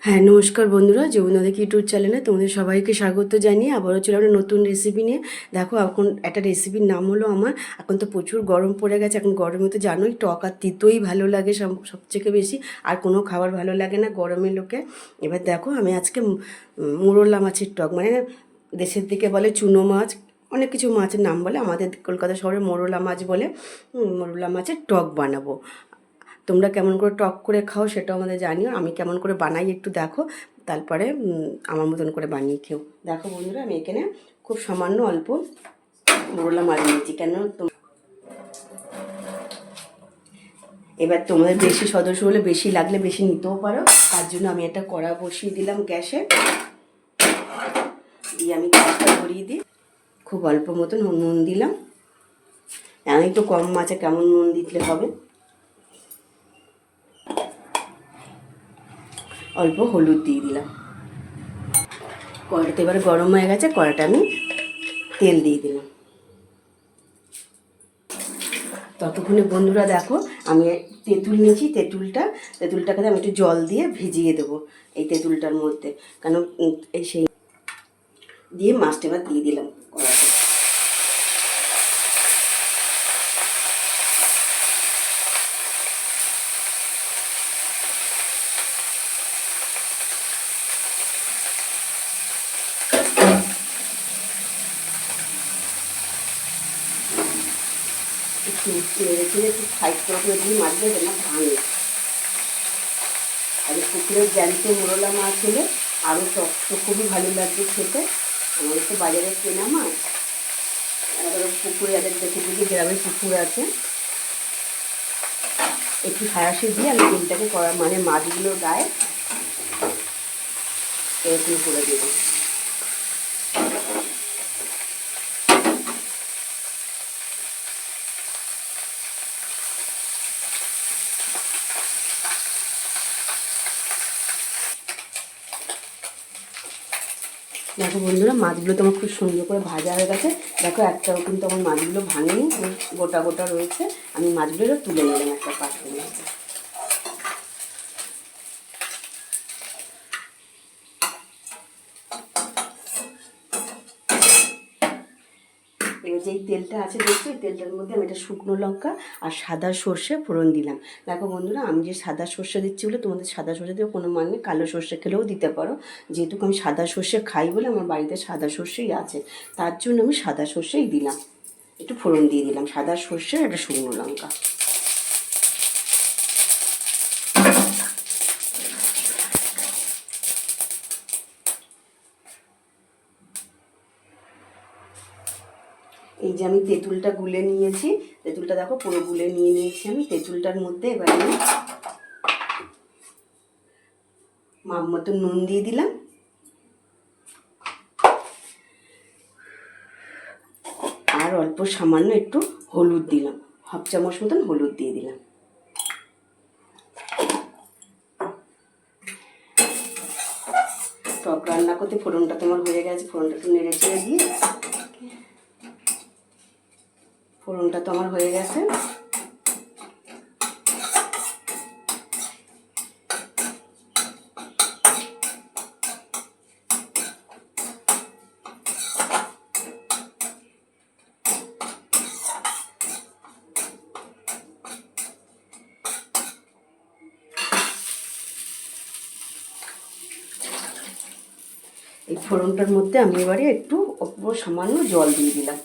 হ্যাঁ, নমস্কার বন্ধুরা, যমুনাদের ইউটিউব চ্যানেলে তোমাদের সবাইকে স্বাগত জানিয়ে আবারও চলে একটা নতুন রেসিপি নিয়ে। দেখো, এখন একটা রেসিপির নাম হলো আমার, এখন তো প্রচুর গরম পড়ে গেছে, এখন গরমে তো জানোই টক আর তিতোই ভালো লাগে সবথেকে বেশি, আর কোনো খাবার ভালো লাগে না গরমের লোকে। এবার দেখো, আমি আজকে মোরলা মাছের টক, মানে দেশের দিকে বলে চুনো মাছ, অনেক কিছু মাছের নাম বলে, আমাদের কলকাতা শহরে মোরলা মাছ বলে। মোরলা মাছের টক বানাবো। তোমরা কেমন করে টক করে খাও সেটাও আমাদের জানিও, আমি কেমন করে বানাই একটু দেখো, তারপরে আমার মতন করে বানিয়ে খেও। দেখো বন্ধুরা, আমি এখানে খুব সামান্য অল্প মোরলা মাছ নিয়েছি। কেন এবার তোমাদের বেশি সদস্য হলে বেশি লাগলে বেশি নিতেও পারো, তার জন্য আমি একটা কড়া বসিয়ে দিলাম গ্যাসে, দিয়ে আমি গ্যাসটা ধরিয়ে দিই। খুব অল্প মতন নুন দিলাম, আমি একটু কম মাছে কেমন নুন দিতে হবে। অল্প হলুদ দিয়ে দিলাম। কড়াটা এবার গরম হয়ে গেছে, কড়াটা আমি তেল দিয়ে দিলাম। ততক্ষণে বন্ধুরা দেখো, আমি তেঁতুল নিয়েছি, তেঁতুলটাকে আমি একটু জল দিয়ে ভিজিয়ে দেবো এই তেঁতুলটার মধ্যে, কেন এই সেই দিয়ে মাছটা এবার দিয়ে দিলাম কড়াতে। একটু নেড়ে চেড়ে একটু সাইড করে দিয়ে মাছগুলো যেন ভাঙে। আর পুকুরের জ্যান্ত মোরলা মাছ হলে আরও টক তো খুবই ভালো লাগবে খেতে। আমাদের তো বাজারে কেনা মাছ, এবার পুকুরে যাদের দেখে দেখে গ্রামে পুকুর আছে, একটু সাঁড়াশি দিয়ে আমি তেলটাকে করা মানে মাছগুলোর গায়ে এরকম করে দেবো। দেখো বন্ধুরা, মাছগুলো তো আমার খুব সুন্দর করে ভাজা হয়ে গেছে। দেখো, একটাও কিন্তু আমার মাছগুলো ভাঙেনি, গোটা গোটা রয়েছে। আমি মাছগুলো তুলে নিলাম একটা পাত্রের মধ্যে। এবার যেই তেলটা আছে দেখছো, এই তেলটার মধ্যে আমি একটা শুকনো লঙ্কা আর সাদা সর্ষে ফোড়ন দিলাম। দেখো বন্ধুরা, আমি যে সাদা সর্ষে দিচ্ছি বলে তোমাদের সাদা সর্ষে দিয়ে কোনো মানে কালো সর্ষে খেলেও দিতে পারো, যেহেতু আমি সাদা সর্ষে খাই বলে আমার বাড়িতে সাদা সর্ষেই আছে, তার জন্য আমি সাদা সর্ষেই দিলাম। একটু ফোড়ন দিয়ে দিলাম সাদা সর্ষে আর একটা শুকনো লঙ্কা। এই যে আমি তেঁতুলটা গুলে নিয়েছি, তেঁতুলটা দেখো পুরো গুলে নিয়েছি আমি। তেঁতুলটার মধ্যে এবার আমি মাপ মতো নুন দিয়ে দিলাম, আর অল্প সামান্য একটু হলুদ দিলাম, হাফ চামচ মতন হলুদ দিয়ে দিলাম। টক রান্না করতে ফোড়নটা তোমার হয়ে গেছে, ফোড়নটা একটু নেড়ে চেড়ে দিয়ে, ফোড়নটা তো আমার হয়ে গেছে। এই ফোড়নটার মধ্যে আমি এবারে একটু অল্প সামান্য জল দিয়ে দিলাম।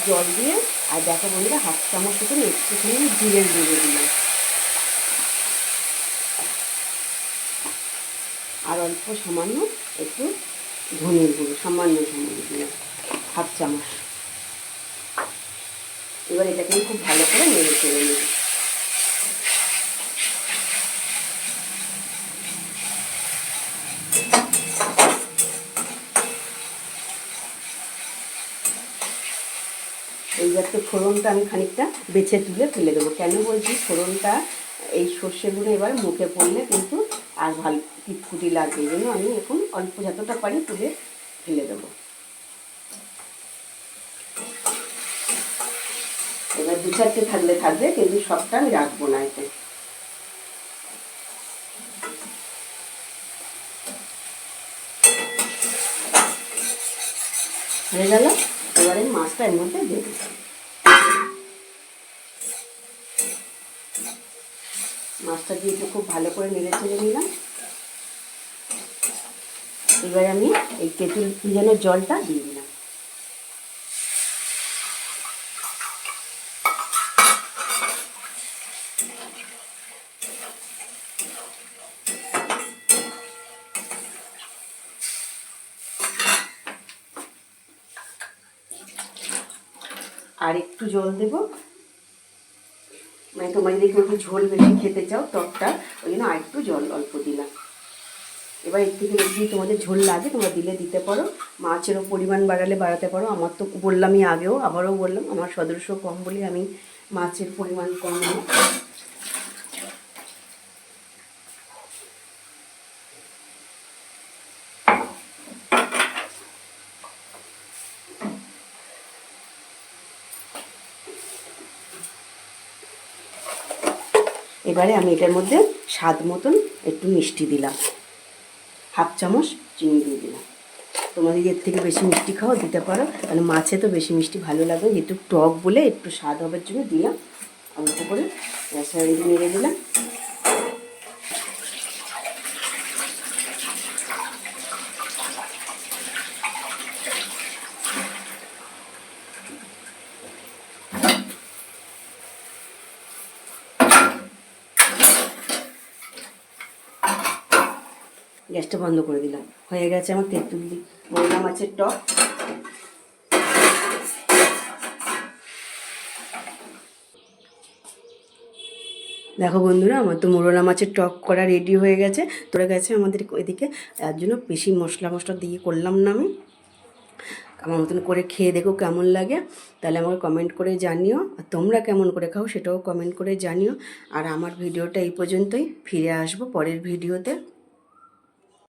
জল দিয়ে, আর দেখো বন্ধুরা, হাফ চামচ মতন একটুখানি জিরের গুঁড়ো দিলাম, আর অল্প সামান্য একটু ধনের গুঁড়ো, সামান্য দিলাম, হাফ চামচ। এবার এটাকে খুব ভালো করে নেড়ে চেড়ে নেব। এইবার তো ফোড়নটা আমি খানিকটা বেছে তুলে ফেলে দেবো। কেন বলছি, ফোড়নটা এই সর্ষেগুলো এবার মুখে পড়লে কিন্তু আর ভালো ফুটি লাগবে, এই জন্য আমি এখন অল্প যতটা পারি তুলে ফেলে দেবো। এবার 2-4টে থাকলে থাকবে, কিন্তু সবটা আমি রাখবো না এতে। হয়ে গেল। এবারে মাছটা এর মধ্যে দিয়ে দেবো। মাছটা দিয়ে একটু খুব ভালো করে নেড়ে চেড়ে নিলাম। এবারে আমি এই তেঁতুল ভিজানোর জলটা দিয়ে দিলাম। আর একটু জল দেব, মানে তোমরা যদি একটু ঝোল বেশি খেতে চাও টকটা, ওই জন্য আর একটু জল অল্প দিলাম। এবার এর থেকে যদি তোমাদের ঝোল লাগে তোমরা দিতে পারো, মাছেরও পরিমাণ বাড়ালে বাড়াতে পারো। আমার তো বললামই আগেও, আবারও বললাম, আমার সদস্য কম বলে আমি মাছের পরিমাণ কম দিই। এবারে আমি এটার মধ্যে স্বাদ মতন একটু মিষ্টি দিলাম, 1/2 চামচ চিনি দিয়ে দিলাম। তোমরা যদি এর থেকে বেশি মিষ্টি খাও দিতে পারো, কারণ মাছে তো বেশি মিষ্টি ভালো লাগে, যেহেতু টক বলে একটু স্বাদ হবার জন্য দিলাম। অল্প করে গ্যাসটা নেড়ে দিলাম। গ্যাসটা বন্ধ করে দিলাম। হয়ে গেছে আমার তেঁতুল মোরলা মাছের টক। দেখো বন্ধুরা, আমার তো মোরলা মাছের টক করা রেডি হয়ে গেছে, তোরা গেছে আমাদের এদিকে। তার জন্য বেশি মশলা দিয়ে করলাম না আমি। আমার মতন করে খেয়ে দেখো কেমন লাগে, তাহলে আমাকে কমেন্ট করে জানিও। আর তোমরা কেমন করে খাও সেটাও কমেন্ট করে জানিও। আর আমার ভিডিওটা এই পর্যন্তই, ফিরে আসবো পরের ভিডিওতে।